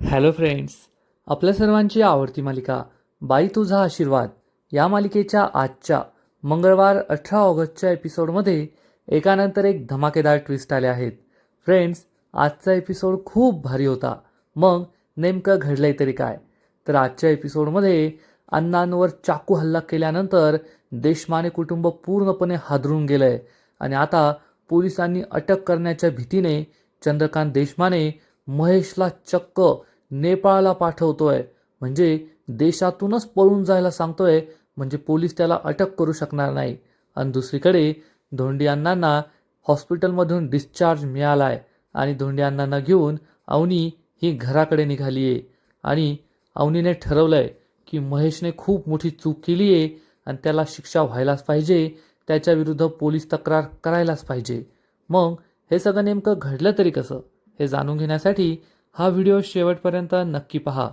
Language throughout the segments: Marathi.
हॅलो फ्रेंड्स, आपल्या सर्वांची आवडती मालिका बाई तुझा आशीर्वाद या मालिकेच्या आजच्या मंगळवार 18 ऑगस्टच्या एपिसोडमध्ये एकानंतर एक धमाकेदार ट्विस्ट आले आहेत. फ्रेंड्स, आजचा एपिसोड खूप भारी होता. मग नेमकं घडलंय तरी काय? तर आजच्या एपिसोडमध्ये अण्णांवर चाकू हल्ला केल्यानंतर देशमाने कुटुंब पूर्णपणे हादरून गेलंय आणि आता पोलिसांनी अटक करण्याच्या भीतीने चंद्रकांत देशमाने महेशला चक्क नेपाळला पाठवतोय. म्हणजे देशातूनच पळून जायला सांगतोय, म्हणजे पोलीस त्याला अटक करू शकणार नाही. आणि दुसरीकडे धोंडी अण्णांना हॉस्पिटलमधून डिस्चार्ज मिळालाय आणि धोंडी अण्णांना घेऊन अवनी ही घराकडे निघाली आहे. आणि अवनीने ठरवलंय की महेशने खूप मोठी चूक केली आहे आणि त्याला शिक्षा व्हायलाच पाहिजे. त्याच्या विरुद्ध पोलीस तक्रार करायलाच पाहिजे. मग हे सगळं नेमकं घडलं तरी कसं, हे जाणून घेण्यासाठी हा व्हिडिओ शेवटपर्यंत नक्की पहा.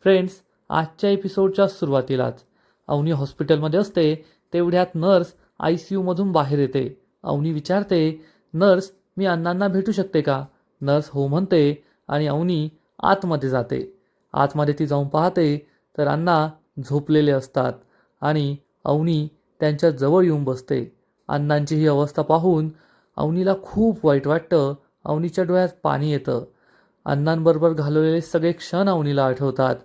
फ्रेंड्स, आजच्या एपिसोडच्या सुरुवातीलाच अवनी हॉस्पिटलमध्ये असते तेवढ्यात नर्स ICUमधून बाहेर येते. अवनी विचारते, नर्स, मी अण्णांना भेटू शकते का? नर्स हो म्हणते आणि अवनी आतमध्ये जाते. आतमध्ये ती जाऊन पाहते तर अण्णा झोपलेले असतात आणि अवनी त्यांच्या जवळ येऊन बसते. अण्णांची ही अवस्था पाहून अवनीला खूप वाईट वाटतं. अवनीच्या डोळ्यात पाणी येतं. अण्णांबरोबर घालवलेले सगळे क्षण अवनीला आठवतात.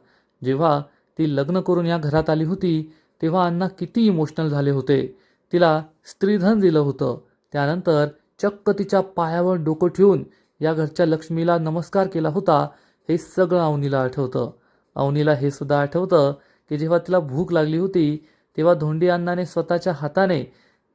जेव्हा ती लग्न करून या घरात आली होती तेव्हा अण्णा किती इमोशनल झाले होते. तिला स्त्रीधन दिलं होतं. त्यानंतर चक्क तिच्या पायावर डोकं ठेवून या घरच्या लक्ष्मीला नमस्कार केला होता. हे सगळं अवनीला आठवतं. अवनीला हे सुद्धा आठवतं की जेव्हा तिला भूक लागली होती तेव्हा धोंडी अण्णाने स्वतःच्या हाताने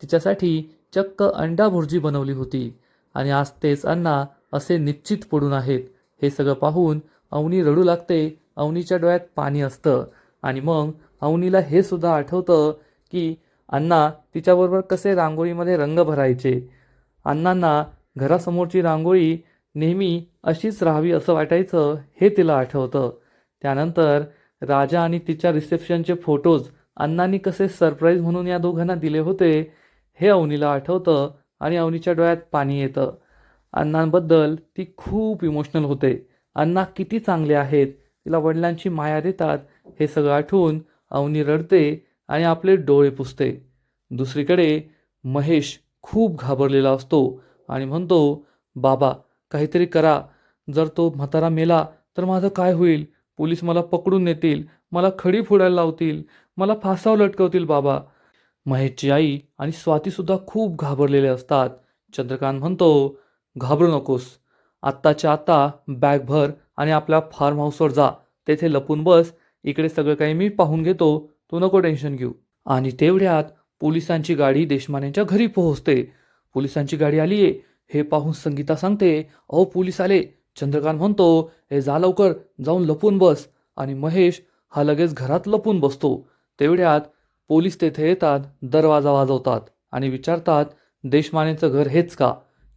तिच्यासाठी चक्क अंडा भुर्जी बनवली होती आणि आज तेच अण्णा असे निश्चित पडून आहेत. हे सगळं पाहून अवनी रडू लागते. अवनीच्या डोळ्यात पाणी असतं आणि मग अवनीला हे सुद्धा आठवतं की अण्णा तिच्याबरोबर कसे रांगोळीमध्ये रंग भरायचे. अण्णांना घरासमोरची रांगोळी नेहमी अशीच राहावी असं वाटायचं, हे तिला आठवतं. त्यानंतर राजा आणि तिच्या रिसेप्शनचे फोटोज अण्णांनी कसे सरप्राईज म्हणून या दोघांना दिले होते हे अवनीला आठवतं आणि अवनीच्या डोळ्यात पाणी येतं. अण्णांबद्दल ती खूप इमोशनल होते. अण्णा किती चांगले आहेत, तिला वडिलांची माया देतात, हे सगळं आठवून अवनी रडते आणि आपले डोळे पुसते. दुसरीकडे महेश खूप घाबरलेला असतो आणि म्हणतो, बाबा काहीतरी करा. जर तो म्हातारा मेला तर माझं काय होईल? पोलीस मला पकडून नेतील, मला खडी फोडायला लावतील, मला फासावर लटकवतील बाबा. महेशची आई आणि स्वातीसुद्धा खूप घाबरलेले असतात. चंद्रकांत म्हणतो, घाबरू नकोस. आत्ताच्या आत्ता बॅग भर आणि आपल्या फार्म हाऊसवर जा. तेथे लपून बस. इकडे सगळं काही मी पाहून घेतो. तू नको टेन्शन घेऊ. आणि तेवढ्यात पोलिसांची गाडी देशमानेच्या घरी पोहोचते. पोलिसांची गाडी आलीये हे पाहून संगीता सांगते, अहो पोलीस आले. चंद्रकांत म्हणतो, हे जा लवकर, जाऊन लपून बस. आणि महेश हा लगेच घरात लपून बसतो. तेवढ्यात पोलीस तेथे येतात, दरवाजा वाजवतात आणि विचारतात, देशमानेचं घर हेच का?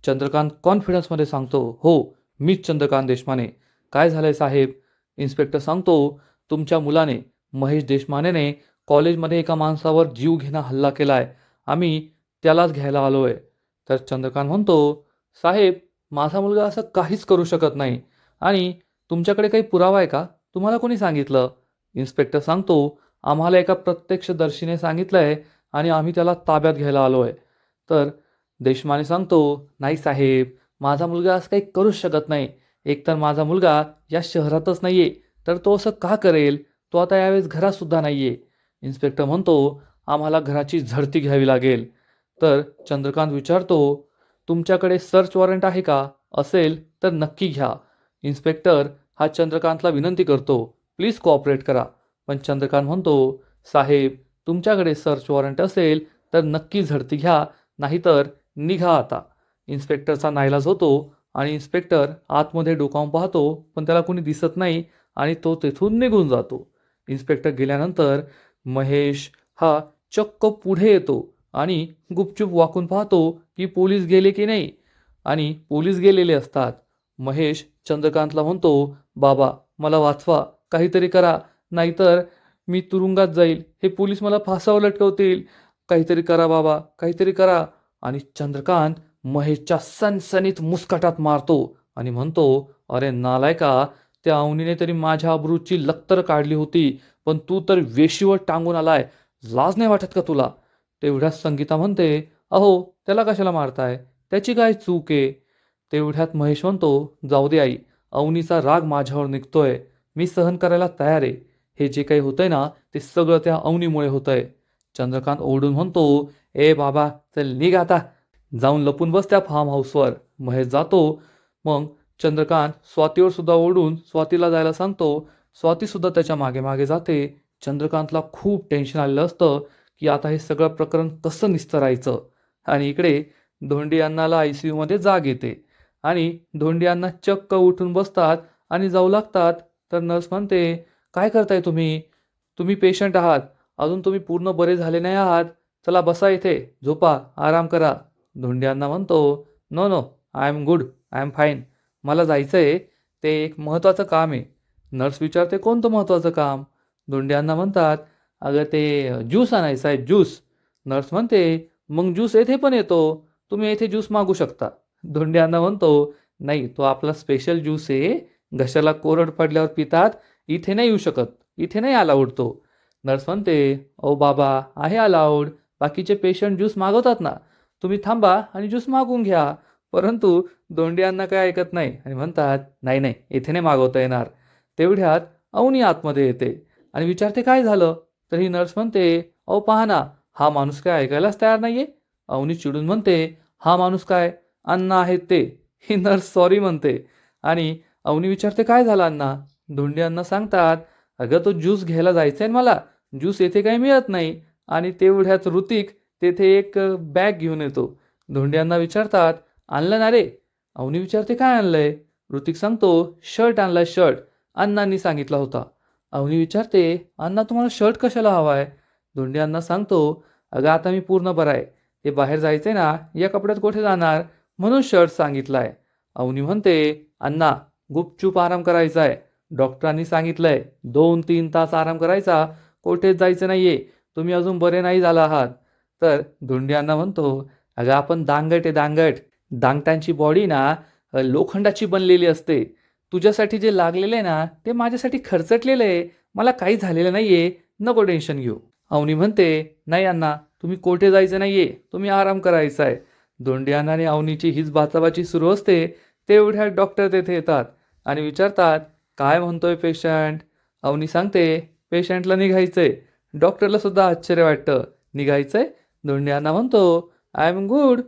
चंद्रकांत कॉन्फिडन्समध्ये सांगतो, हो, मीच चंद्रकांत देशमाने. काय झालंय साहेब? इन्स्पेक्टर सांगतो, तुमच्या मुलाने महेश देशमानेने कॉलेजमध्ये एका माणसावर जीव घेणा हल्ला केलाय. आम्ही त्यालाच घ्यायला आलोय. तर चंद्रकांत म्हणतो, साहेब, माझा मुलगा असं काहीच करू शकत नाही. आणि तुमच्याकडे काही पुरावा आहे का? तुम्हाला कोणी सांगितलं? इन्स्पेक्टर सांगतो, आम्हाला एका प्रत्यक्षदर्शीने सांगितलंय आणि आम्ही त्याला ताब्यात घ्यायला आलोय. तर देशमाने सांगतो, नाही साहेब, माझा मुलगा असं काही करूच शकत नाही. एकतर माझा मुलगा या शहरातच नाहीये, तर तो असं का करेल? तो आता यावेळेस घरात सुद्धा नाहीये. इन्स्पेक्टर म्हणतो, आम्हाला घराची झडती घ्यावी लागेल. तर चंद्रकांत विचारतो, तुमच्याकडे सर्च वॉरंट आहे का? असेल तर नक्की घ्या. इन्स्पेक्टर हा चंद्रकांतला विनंती करतो, प्लीज कोऑपरेट करा. पण चंद्रकांत म्हणतो, साहेब, तुमच्याकडे सर्च वॉरंट असेल तर नक्की झडती घ्या, नाहीतर निघा आता. इन्स्पेक्टरचा नाईलाज होतो आणि इन्स्पेक्टर आतमध्ये डोकावून पाहतो, पण त्याला कोणी दिसत नाही आणि तो तेथून निघून जातो. इन्स्पेक्टर गेल्यानंतर महेश हा चक्क पुढे येतो आणि गुपचूप वाकून पाहतो की पोलीस गेले की नाही. आणि पोलीस गेलेले असतात. महेश चंद्रकांतला म्हणतो, बाबा मला वाचवा, काहीतरी करा, नाहीतर मी तुरुंगात जाईल. हे पोलीस मला फासावर लटकवतील. काहीतरी करा बाबा, काहीतरी करा. आणि चंद्रकांत महेशच्या सणसणीत मुस्कटात मारतो आणि म्हणतो, अरे नालायका, त्या अवनीने तरी माझ्या अब्रूची लक्तर काढली होती, पण तू तर वेशीवर टांगून आलाय. लाज नाही वाटत का तुला? तेवढ्यात संगीता म्हणते, अहो त्याला कशाला मारताय? त्याची काय चूक आहे? तेवढ्यात महेश म्हणतो, जाऊ दे आई, अवनीचा राग माझ्यावर निघतोय. मी सहन करायला तयार आहे. हे जे काही होतंय ना, ते सगळं त्या अवनीमुळे होतंय. चंद्रकांत ओरडून म्हणतो, ए बाबा चल निघ आता. जाऊन लपून बस त्या फार्म हाऊसवर. महेश जातो. मग चंद्रकांत स्वातीवर सुद्धा ओरडून स्वातीला जायला सांगतो. स्वाती सुद्धा त्याच्या मागे मागे जाते. चंद्रकांतला खूप टेन्शन आलेलं असतं की आता हे सगळं प्रकरण कसं निस्तरायचं. आणि इकडे धोंडी अण्णाला ICU मध्ये जाग येते आणि धोंडी अण्णा चक्क उठून बसतात आणि जाऊ लागतात. तर नर्स म्हणते, काय करताय तुम्ही? तुम्ही पेशंट आहात, अजून तुम्ही पूर्ण बरे झाले नाही आहात. चला बसा इथे, झोपा, आराम करा. धोंडी अण्णा म्हणतो, no no, I am good, I am fine. मला जायचं आहे, ते एक महत्त्वाचं काम आहे. नर्स विचारते, कोणतं महत्त्वाचं काम? धोंडी अण्णा म्हणतात, अगं ते ज्यूस आणायचा आहे, ज्यूस. नर्स म्हणते, मग ज्यूस येथे पण येतो, तुम्ही येथे ज्यूस मागू शकता. धोंडी अण्णा म्हणतो, नाही तो आपला स्पेशल ज्यूस आहे, घशाला कोरड पडल्यावर पितात, इथे नाही येऊ शकत, इथे नाही अलाउड तो. नर्स म्हणते, ओ बाबा आहे अलाउड, बाकीचे पेशंट ज्यूस मागवतात ना, तुम्ही थांबा आणि ज्यूस मागून घ्या. परंतु धोंडी अण्णा काय ऐकत नाही आणि म्हणतात, नाही नाही इथे नाही मागवता येणार. तेवढ्यात अवनी आतमध्ये येते आणि विचारते, काय झालं? तर ही नर्स म्हणते, अहो पहा ना, हा माणूस काय ऐकायलाच तयार नाहीये. अवनी चिडून म्हणते, हा माणूस काय? अण्णा आहेत ते. ही नर्स सॉरी म्हणते आणि अवनी विचारते, काय झालं अण्णा? धोंडी अण्णा सांगतात, अगं तो ज्यूस घ्यायला जायचंय मला, ज्यूस येथे काही मिळत नाही. आणि तेवढ्यात ऋतिक तेथे एक बॅग घेऊन येतो. धोंडी अण्णा विचारतात, आणलं ना रे? अवनी विचारते, काय आणलंय? ऋतिक सांगतो, शर्ट आणलाय, शर्ट, अण्णांनी सांगितला होता. अवनी विचारते, अण्णा तुम्हाला शर्ट कशाला हवाय? धोंडी अण्णा सांगतो, अगं आता मी पूर्ण बरा आहे, ते बाहेर जायचंय ना, या कपड्यात कुठे जाणार, म्हणून शर्ट सांगितलाय. अवनी म्हणते, अण्णा गुपचूप आराम करायचा आहे, डॉक्टरांनी सांगितलंय 2-3 तास आराम करायचा, कोठेच जायचं नाहीये, तुम्ही अजून बरे नाही झाला आहात. तर धोंडी अण्णा म्हणतो, अगं आपण दांगट आहे, दांगट, दांगटांची बॉडी ना लोखंडाची बनलेली असते. तुझ्यासाठी जे लागलेलं आहे ना, ते माझ्यासाठी खर्चटलेलं आहे, मला काही झालेलं नाहीये, नको टेन्शन घेऊ. अवनी म्हणते, नाही अण्णा, तुम्ही कोठे जायचं नाहीये, तुम्ही आराम करायचा आहे. धोंडी अण्णा आणि अवनीची हीच बाचाबाची सुरू असते. तेवढ्या डॉक्टर तेथे येतात आणि विचारतात, काय म्हणतोय पेशंट? अवनी सांगते, पेशंटला निघायचंय. डॉक्टरला सुद्धा आश्चर्य वाटतं, निघायचंय? धोंडी अण्णा म्हणतो, I am good,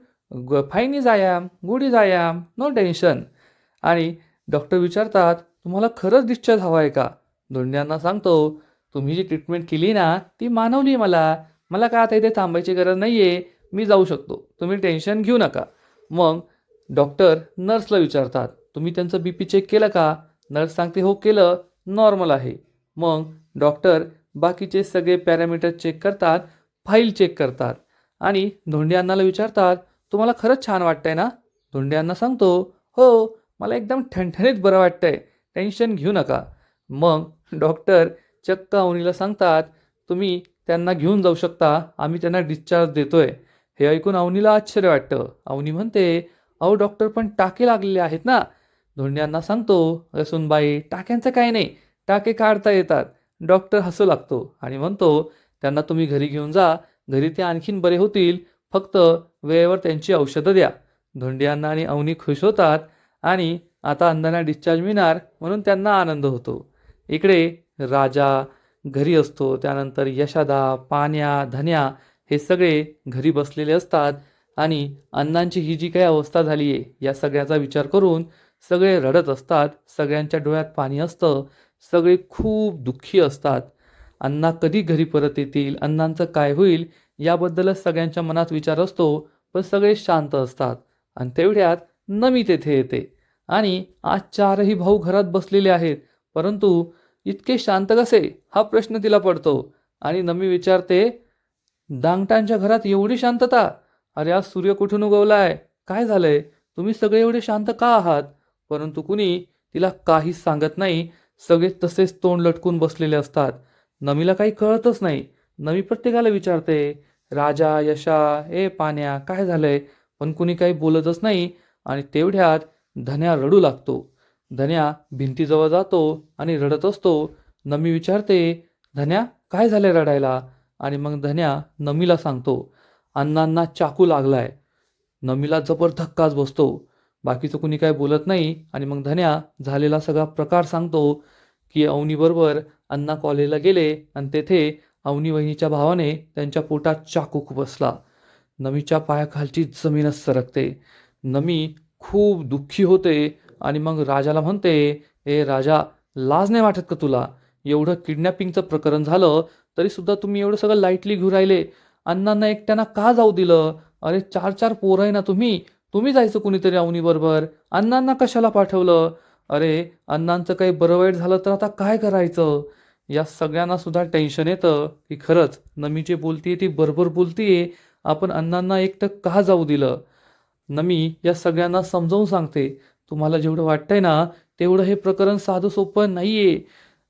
fine is I am, good is I am, no tension. आणि डॉक्टर विचारतात, तुम्हाला खरंच डिस्चार्ज हवा आहे का? धोंडी अण्णा सांगतो, तुम्ही जी ट्रीटमेंट केली ना, ती मानवली मला, मला काय आता इथे थांबायची गरज नाही आहे, मी जाऊ शकतो, तुम्ही टेन्शन घेऊ नका. मग डॉक्टर नर्सला विचारतात, तुम्ही त्यांचं BP चेक केलं का? नर्स सांगते, हो केलं, नॉर्मल आहे. मग डॉक्टर बाकीचे सगळे पॅरामीटर चेक करतात, फाईल चेक करतात आणि धोंडी अण्णाला विचारतात, तुम्हाला खरंच छान वाटतंय ना? धोंडी अण्णा सांगतो, हो, मला एकदम ठणठणीत बरं वाटतंय, टेन्शन घेऊ नका. मग डॉक्टर चक्क अवनीला सांगतात, तुम्ही त्यांना घेऊन जाऊ शकता, आम्ही त्यांना डिस्चार्ज देतोय. हे ऐकून अवनीला आश्चर्य वाटतं. अवनी म्हणते, अहो डॉक्टर पण टाके लागलेले आहेत ना? धोंडी अण्णा सांगतो, सुनबाई टाक्यांचं काय नाही, टाके काढता येतात. डॉक्टर हसू लागतो आणि म्हणतो, त्यांना तुम्ही घरी घेऊन जा, घरी ते आणखीन बरे होतील, फक्त वेळेवर त्यांची औषधं द्या. धोंडी अण्णा आणि अवनी खुश होतात आणि आता अण्णांना डिस्चार्ज मिळणार म्हणून त्यांना आनंद होतो. इकडे राजा घरी असतो, त्यानंतर यशादा, पाण्या, धन्या हे सगळे घरी बसलेले असतात आणि अण्णांची ही जी काही अवस्था झाली आहे या सगळ्याचा विचार करून सगळे रडत असतात, सगळ्यांच्या डोळ्यात पाणी असतं, सगळे खूप दुःखी असतात. अण्णा कधी घरी परत येतील, अण्णांचं काय होईल याबद्दलच सगळ्यांच्या मनात विचार असतो, पण सगळे शांत असतात. आणि तेवढ्यात नमी तेथे येते आणि आज 4ही भाऊ घरात बसलेले आहेत, परंतु इतके शांत कसे हा प्रश्न तिला पडतो. आणि नमी विचारते, दांगटांच्या घरात एवढी शांतता? अरे आज सूर्य कुठून उगवलाय, काय झालंय, तुम्ही सगळे एवढे शांत का आहात? परंतु कुणी तिला काहीच सांगत नाही, सगळे तसेच तोंड लटकून बसलेले असतात. नमीला काही कळतच नाही. नमी प्रत्येकाला विचारते, राजा, यशा, ए पाण्या, काय झालंय? पण कुणी काही बोलतच नाही आणि तेवढ्यात धन्या रडू लागतो. धन्या भिंतीजवळ जातो आणि रडत असतो. नमी विचारते, धन्या काय झालंय रडायला? आणि मग धन्या नमीला सांगतो, अण्णांना चाकू लागलाय. नमीला जबर धक्काच बसतो. बाकीचं कुणी काय बोलत नाही आणि मग धन्या झालेला सगळा प्रकार सांगतो की अवनीबरोबर अण्णा कॉलेजला गेले आणि तेथे अवनी वहिनीच्या भावाने त्यांच्या पोटात चाकू बसला. नमीच्या पायाखालची जमीनच सरकते. नमी खूप दुःखी होते आणि मग राजाला म्हणते, ए राजा, लाज नाही वाटत का तुला? एवढं किडनॅपिंगचं प्रकरण झालं तरी सुद्धा तुम्ही एवढं सगळं लाईटली घेऊन राहिले. अण्णांना एकट्यानं का जाऊ दिलं? अरे 4-4 पोरं आहे ना तुम्ही. तुम्ही जायचं कुणीतरी अवनीबरोबर. अण्णांना कशाला पाठवलं? अरे अण्णांचं काही बरं वाईट झालं तर आता काय करायचं? या सगळ्यांना सुद्धा टेन्शन येतं की खरंच नमी जे बोलतीये ती बरोबर बोलतीये. आपण अण्णांना एकटं का जाऊ दिलं? नमी या सगळ्यांना समजावून सांगते, तुम्हाला जेवढं वाटतंय ना तेवढं हे प्रकरण साधं सोपं नाहीये.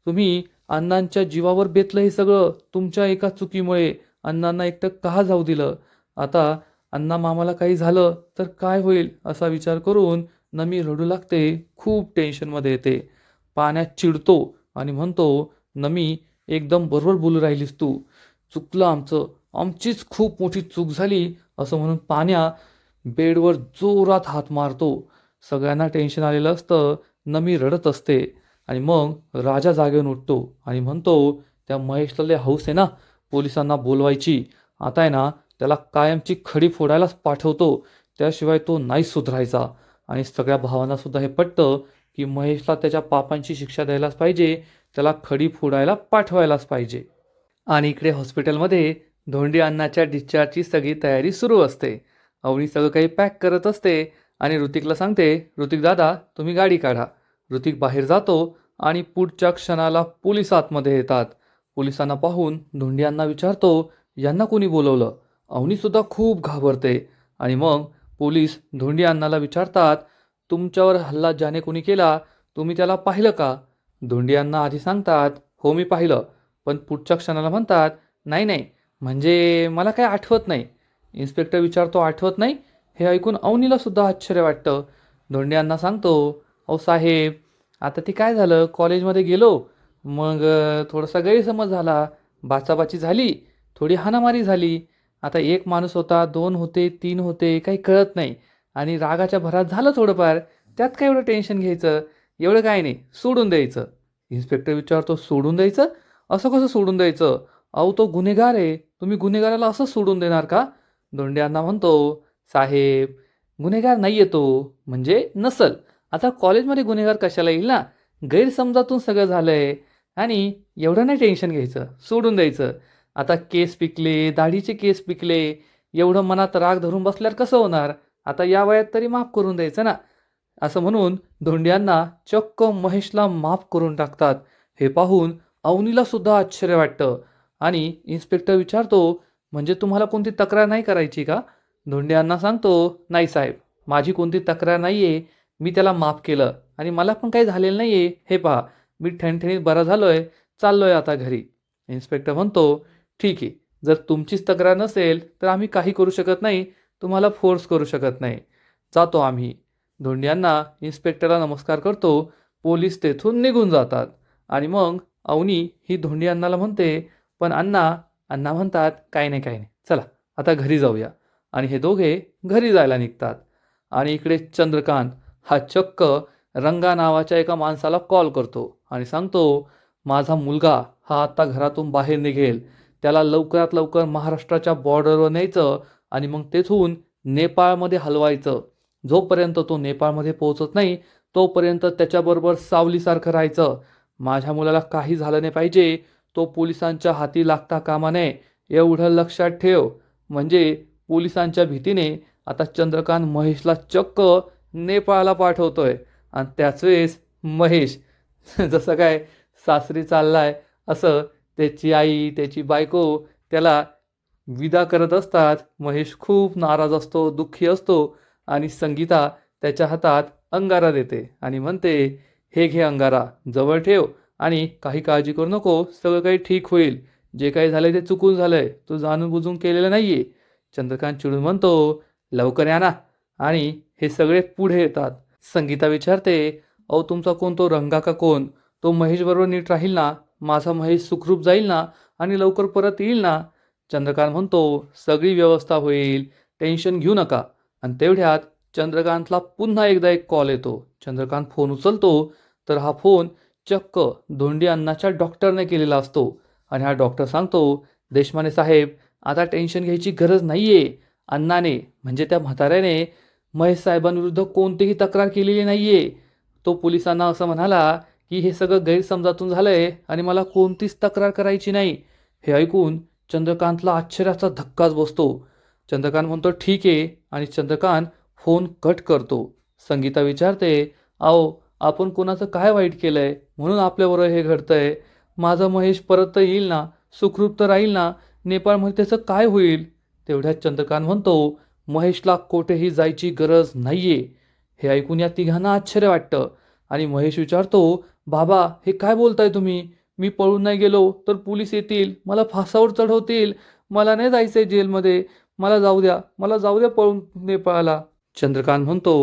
तुम्ही अण्णांच्या जीवावर बेतलं हे सगळं तुमच्या एका चुकीमुळे. अण्णांना एकटं का जाऊ दिलं? आता अण्णा मामाला काही झालं तर काय होईल असा विचार करून नमी रडू लागते. खूप टेन्शनमध्ये येते. पाण्यात चिडतो आणि म्हणतो, नमी एकदम बरोबर बोलू राहिलीस तू. चुकलं आमचं. आमचीच खूप मोठी चूक झाली असं म्हणून पाण्या बेडवर जोरात हात मारतो. सगळ्यांना टेन्शन आलेलं असतं. नमी रडत असते आणि मग राजा जागेऊन उठतो आणि म्हणतो, त्या महेशला लय हौस आहे ना पोलिसांना बोलवायची. आता आहे ना त्याला कायमची खडी फोडायलाच पाठवतो. त्याशिवाय तो नाही सुधरायचा. आणि सगळ्या भावांना सुद्धा हे पटतं की महेशला त्याच्या पापांची शिक्षा द्यायलाच पाहिजे. त्याला खडी फोडायला पाठवायलाच पाहिजे. आणि इकडे हॉस्पिटलमध्ये धोंडी अण्णाच्या डिस्चार्जची सगळी तयारी सुरू असते. अवनी सगळं काही पॅक करत असते आणि ऋतिकला सांगते, ऋतिक दादा तुम्ही गाडी काढा. ऋतिक बाहेर जातो आणि पुढच्या क्षणाला पोलीस आतमध्ये येतात. पोलिसांना पाहून धोंडी अण्णा विचारतो, यांना कोणी बोलवलं? अवनीसुद्धा खूप घाबरते. आणि मग पोलीस धोंडी अण्णाला विचारतात, तुमच्यावर हल्ला ज्याने कोणी केला तुम्ही त्याला पाहिलं का? धोंडी अण्णा आधी सांगतात, हो मी पाहिलं. पण पुढच्या क्षणाला म्हणतात, नाही नाही, म्हणजे मला काही आठवत नाही. इन्स्पेक्टर विचारतो, आठवत नाही? हे ऐकून अवनीला सुद्धा आश्चर्य वाटतं. धोंडी अण्णा सांगतो, अहो साहेब, आता ती काय झालं, कॉलेजमध्ये गेलो, मग थोडासा गैरसमज झाला, बाचाबाची झाली, थोडी हाणामारी झाली. आता एक माणूस होता, 2 होते, 3 होते, काही कळत नाही. आणि रागाच्या भरात झालं थोडंफार. त्यात काय एवढं टेन्शन घ्यायचं? एवढं काय नाही, सोडून द्यायचं. इन्स्पेक्टर विचारतो, सोडून द्यायचं? असं कसं सोडून द्यायचं? अहो तो गुन्हेगार आहे. तुम्ही गुन्हेगाराला असं सोडून देणार का? धोंड्यांना म्हणतो, साहेब गुन्हेगार नाही येतो, म्हणजे नसल. आता कॉलेजमध्ये गुन्हेगार कशाला येईल ना? गैरसमजातून सगळं झालंय. आणि एवढं नाही टेन्शन घ्यायचं, सोडून द्यायचं. आता केस पिकले, दाढीचे केस पिकले, एवढं मनात राग धरून बसल्यावर कसं होणार? आता या वयात तरी माफ करून द्यायचं ना. असं म्हणून धोंड्यांना चक्क महेशला माफ करून टाकतात. हे पाहून अवनीला सुद्धा आश्चर्य वाटतं. आणि इन्स्पेक्टर विचारतो, म्हणजे तुम्हाला कोणती तक्रार नाही करायची का? धोंड्यांना सांगतो, नाही साहेब, माझी कोणती तक्रार नाही आहे. मी त्याला माफ केलं आणि मला पण काही झालेलं नाही आहे. हे पहा, मी ठणठणीत बरा झालो आहे, चाललो आहे आता घरी. इन्स्पेक्टर म्हणतो, ठीक आहे, जर तुमचीच तक्रार नसेल तर आम्ही काही करू शकत नाही, तुम्हाला फोर्स करू शकत नाही, जातो आम्ही. धोंड्यांना इन्स्पेक्टरला नमस्कार करतो. पोलीस तेथून निघून जातात. आणि मग अवनी ही धोंडी अण्णाला म्हणते, पण अण्णा. अण्णा म्हणतात, काही नाही काही नाही, चला आता घरी जाऊया. आणि हे दोघे घरी जायला निघतात. आणि इकडे चंद्रकांत हा चक्क रंगा नावाच्या एका माणसाला कॉल करतो आणि सांगतो, माझा मुलगा हा आता घरातून बाहेर निघेल, त्याला लवकरात लवकर महाराष्ट्राच्या बॉर्डरवर न्यायचं आणि मग तेथून नेपाळमध्ये हलवायचं. जोपर्यंत तो नेपाळमध्ये पोहोचत नाही तोपर्यंत त्याच्याबरोबर सावलीसारखं राहायचं. माझ्या मुलाला काही झालं नाही पाहिजे, तो पोलिसांच्या हाती लागता कामा नये, एवढं लक्षात ठेव. म्हणजे पोलिसांच्या भीतीने आता चंद्रकांत महेशला चक्क नेपाळला पाठवतोय. आणि त्याच वेळेस महेश जसं काय सासरी चाललाय असं त्याची आई, त्याची बायको त्याला विदा करत असतात. महेश खूप नाराज असतो, दुःखी असतो. आणि संगीता त्याच्या हातात अंगारा देते आणि म्हणते, हे घे अंगारा, जवळ ठेव आणि काही काळजी करू नको, सगळं काही ठीक होईल. जे काही झालंय ते चुकून झालंय, तू जाणून बुजून केलेलं नाहीये. चंद्रकांत चिडून म्हणतो, लवकर या ना. आणि हे सगळे पुढे येतात. संगीता विचारते, अहो तुमचा कोण तो रंगा का कोण, तो महेशबरोबर नीट राहील ना, माझा महेश सुखरूप जाईल ना आणि लवकर परत येईल ना. चंद्रकांत म्हणतो सगळी व्यवस्था होईल, टेन्शन घेऊ नका. आणि तेवढ्यात चंद्रकांतला पुन्हा एकदा एक कॉल येतो. चंद्रकांत फोन उचलतो तर हा फोन चक्क धोंडी अण्णाच्या डॉक्टरने केलेला असतो. आणि हा डॉक्टर सांगतो, देशमाने साहेब आता टेन्शन घ्यायची गरज नाहीये. अण्णाने म्हणजे त्या म्हाताऱ्याने महेश साहेबांविरुद्ध कोणतीही तक्रार केलेली नाहीये. तो पोलिसांना असं म्हणाला की हे सगळं गैरसमजातून झालंय आणि मला कोणतीच तक्रार करायची नाही. हे ऐकून चंद्रकांतला आश्चर्याचा धक्काच बसतो. चंद्रकांत म्हणतो ठीक आहे आणि चंद्रकांत फोन कट करतो. संगीता विचारते, अहो आपण कोणाचं काय वाईट केलंय म्हणून आपल्याबरोबर हे घडतंय. माझा महेश परत तर येईल ना, सुखरूप तर राहील ना, नेपाळमध्ये त्याचं काय होईल. तेवढ्यात चंद्रकांत म्हणतो महेशला कोठेही जायची गरज नाहीये. हे ऐकून या तिघांना आश्चर्य वाटतं आणि महेश विचारतो, बाबा हे काय बोलताय तुम्ही, मी पळून नाही गेलो तर पोलीस येतील, मला फासावर चढवतील, मला नाही जायचंय जेलमध्ये, मला जाऊ द्या पळून नेपाळला. चंद्रकांत म्हणतो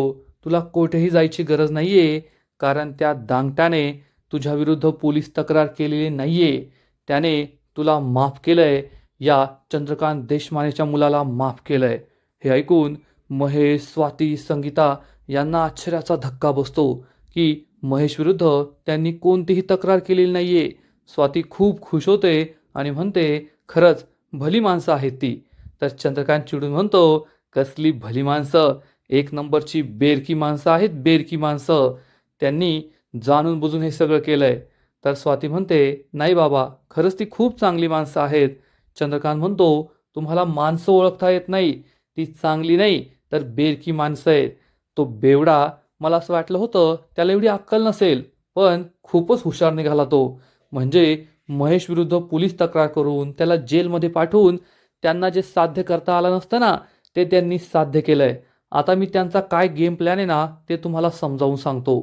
तुला कोठेही जायची गरज नाहीये, कारण त्या दांगट्याने तुझ्याविरुद्ध पोलीस तक्रार केलेली नाहीये. त्याने तुला माफ केलंय, या चंद्रकांत देशमानेच्या मुलाला माफ केलंय. हे ऐकून महेश, स्वाती, संगीता यांना आश्चर्याचा धक्का बसतो की महेश विरुद्ध त्यांनी कोणतीही तक्रार केलेली नाहीये. स्वाती खूप खुश होते आणि म्हणते खरंच भली माणसं आहेत ती. तर चंद्रकांत चिडून म्हणतो कसली भली माणसं, एक नंबरची बेरकी माणसं आहेत, बेरकी माणसं. त्यांनी जाणून बुजून हे सगळं केलंय. तर स्वाती म्हणते नाही बाबा, खरंच ती खूप चांगली माणसं आहेत. चंद्रकांत म्हणतो तुम्हाला माणसं ओळखता येत नाही, ती चांगली नाही तर बेरकी माणसं आहेत. तो बेवडा, मला असं वाटलं होतं त्याला एवढी अक्कल नसेल, पण खूपच हुशार निघाला तो. म्हणजे महेश विरुद्ध पोलीस तक्रार करून त्याला जेलमध्ये पाठवून त्यांना जे साध्य करता आलं नसतं ना, ते त्यांनी साध्य केलंय. आता मी त्यांचा काय गेम प्लॅन आहे ना ते तुम्हाला समजावून सांगतो.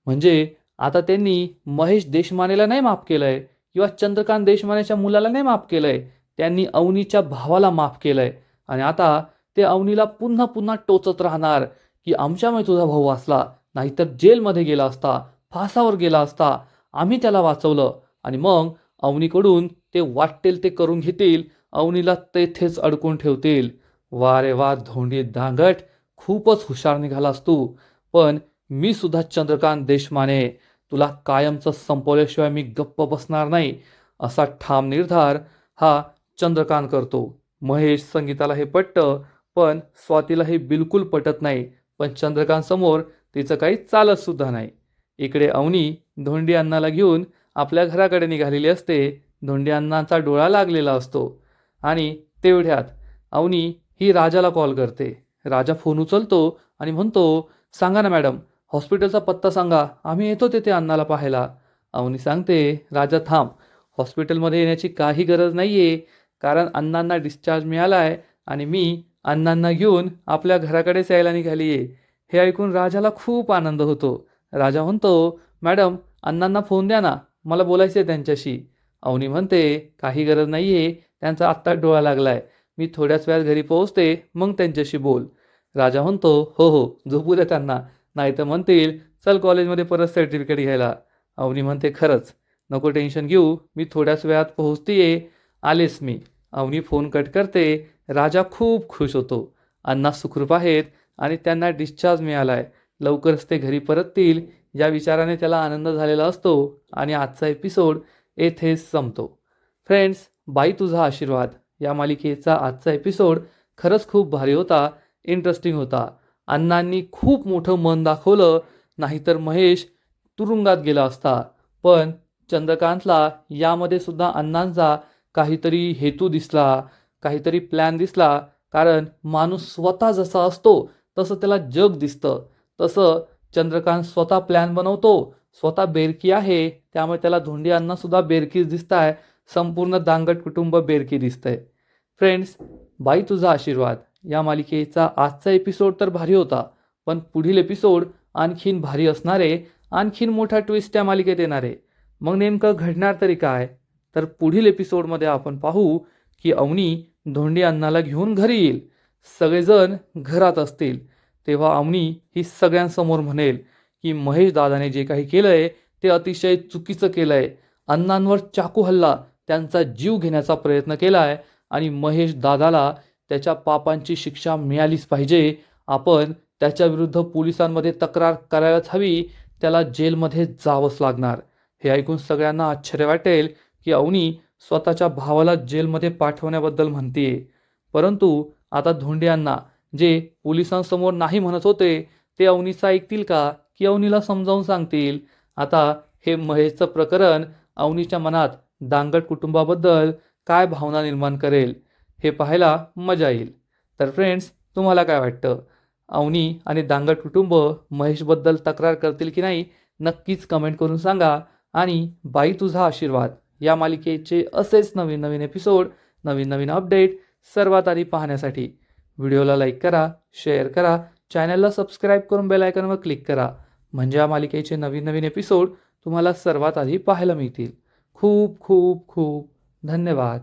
म्हणजे आता त्यांनी महेश देशमानेला नाही माफ केलंय किंवा चंद्रकांत देशमानेच्या मुलाला नाही माफ केलंय, त्यांनी अवनीच्या भावाला माफ केलंय. आणि आता ते अवनीला पुन्हा पुन्हा टोचत राहणार की आमच्यामुळे तुझा भाऊ वाचला, नाहीतर जेलमध्ये गेला असता, फासावर गेला असता, आम्ही त्याला वाचवलं. आणि मग अवनीकडून ते वाटेल ते करून घेतील, अवनीला तेथेच अडकून ठेवतील. वा रे वा धोंडी दांगट, खूपच हुशार निघालास तू. पण मी सुद्धा चंद्रकांत देशमाने, तुला कायमचं संपवल्याशिवाय मी गप्प बसणार नाही, असा ठाम निर्धार हा चंद्रकांत करतो. महेश, संगीताला हे पटतं, पण स्वातीला हे बिलकुल पटत नाही. पण चंद्रकांत समोर तिचं काही चालत सुद्धा नाही. इकडे अवनी धोंडी अण्णाला घेऊन आपल्या घराकडे निघालेली असते. धोंडी अण्णांचा डोळा लागलेला असतो आणि तेवढ्यात अवनी ही राजाला कॉल करते. राजा फोन उचलतो आणि म्हणतो सांगा ना मॅडम, हॉस्पिटलचा पत्ता सांगा, आम्ही येतो तिथे अण्णाला पाहायला. अवनी सांगते राजा थांब, हॉस्पिटलमध्ये येण्याची काही गरज नाहीये, कारण अण्णांना डिस्चार्ज मिळाला आहे आणि मी अण्णांना घेऊन आपल्या घराकडेच यायला निघाली आहे. हे ऐकून राजाला खूप आनंद होतो. राजा म्हणतो मॅडम अण्णांना फोन द्या ना, मला बोलायचं आहे त्यांच्याशी. अवनी म्हणते काही गरज नाही आहे, त्यांचा आत्ता डोळा लागलाय, मी थोड्याच वेळात घरी पोहोचते, मग त्यांच्याशी बोल. राजा म्हणतो हो हो, झोपू द्या त्यांना, नाही तर म्हणतील चल कॉलेजमध्ये परत सर्टिफिकेट घ्यायला. अवनी म्हणते खरंच नको टेन्शन घेऊ, मी थोड्याच वेळात पोहोचतीये, आलेच मी. अवनी फोन कट करते. राजा खूप खुश होतो. अण्णा सुखरूप आहेत आणि त्यांना डिस्चार्ज मिळाला आहे, लवकरच ते घरी परततील या विचाराने त्याला आनंद झालेला असतो. आणि आजचा एपिसोड येथेच संपतो. फ्रेंड्स, बाई तुझा आशीर्वाद या मालिकेचा आजचा एपिसोड खरंच खूप भारी होता, इंटरेस्टिंग होता. अण्णांनी खूप मोठं मन दाखवलं, नाहीतर महेश तुरुंगात गेला असता. पण चंद्रकांतला यामध्ये सुद्धा अण्णांचा काहीतरी हेतू दिसला, काहीतरी प्लॅन दिसला. कारण माणूस स्वतः जसा असतो तसं त्याला जग दिसतं. तसं चंद्रकांत स्वतः प्लॅन बनवतो, स्वतः बेरकी आहे, त्यामुळे त्याला धोंडी अण्णासुद्धा बेरकीच दिसत आहे. संपूर्ण दांगट कुटुंब बेरकी दिसतंय. फ्रेंड्स, बाई तुझा आशीर्वाद या मालिकेचा आजचा एपिसोड तर भारी होता, पण पुढील एपिसोड आणखीन भारी असणारे, आणखीन मोठा ट्विस्ट त्या मालिकेत येणारे. मग नेमकं घडणार तरी काय, तर पुढील एपिसोडमध्ये आपण पाहू की अवनी धोंडी अण्णाला घेऊन घरी येईल. सगळेजण घरात असतील तेव्हा अवनी ही सगळ्यांसमोर म्हणेल की महेश दादाने जे काही केलंय ते अतिशय चुकीचं केलंय. अण्णांवर चाकू हल्ला, त्यांचा जीव घेण्याचा प्रयत्न केलाय आणि महेश दादाला त्याच्या पापांची शिक्षा मिळालीच पाहिजे. आपण त्याच्याविरुद्ध पोलिसांमध्ये तक्रार करायलाच हवी. त्याला जेलमध्ये जावंच लागणार. हे ऐकून सगळ्यांना आश्चर्य वाटेल की अवनी स्वतःच्या भावाला जेलमध्ये पाठवण्याबद्दल म्हणतीये. परंतु आता धोंडियांना जे पोलिसांसमोर नाही म्हणत होते ते अवनीचं ऐकतील का, की अवनीला समजावून सांगतील? आता हे महेशचं प्रकरण अवनीच्या मनात दांगट कुटुंबाबद्दल काय भावना निर्माण करेल हे पाहायला मजा येईल. तर फ्रेंड्स, तुम्हाला काय वाटतं? अवनी आणि दांगट कुटुंब महेशबद्दल तक्रार करतील की नाही, नक्कीच कमेंट करून सांगा. आणि बाई तुझा आशीर्वाद या मालिकेचे असेच नवीन नवीन एपिसोड, नवीन नवीन अपडेट सर्वात आधी पाहण्यासाठी व्हिडिओला लाईक करा, शेअर करा, चॅनलला सबस्क्राईब करून बेल आयकॉनवर क्लिक करा. म्हणजे या मालिकेचे नवीन नवीन एपिसोड तुम्हाला सर्वात आधी पाहायला मिळतील. खूप खूप खूप धन्यवाद.